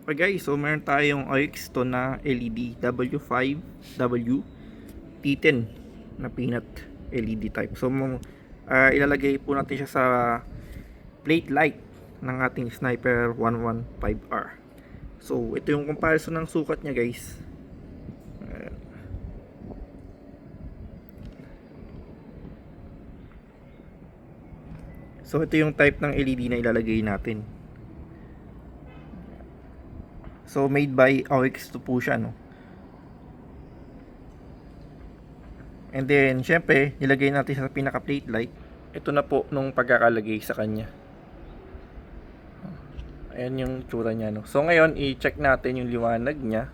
Okay guys, so meron tayong OX to na LED W5W T10 na peanut LED type. So ilalagay po natin siya sa plate light ng ating Sniper 115R. So ito yung comparison ng sukat niya guys. So ito yung type ng LED na ilalagay natin. So made by OX to po siya, no. And then syempre nilagay natin sa pinaka plate light. Ito na po nung pagkakalagay sa kanya. Ayan yung tsura niya, no. So ngayon i-check natin yung liwanag niya.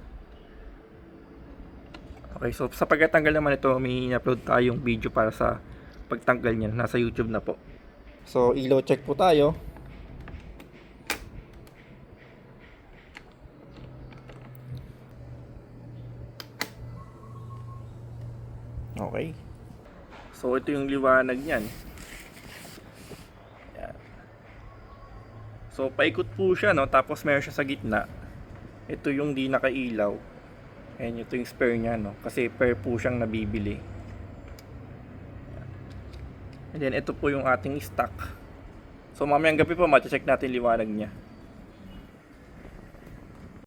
Okay, so sa pagtatanggal naman ito, may in-upload tayong video para sa pagtanggal niya. Nasa YouTube na po. So ilaw check po tayo. Okay. So ito yung liwanag niyan. Yan. So paikot po siya, no, tapos meron siya sa gitna. Ito yung di nakailaw. Ayan, ito yung spare niya, no, kasi pair po siyang nabibili. And then ito po yung ating stock. So mamayang gabi po, ma-check natin liwanag niya.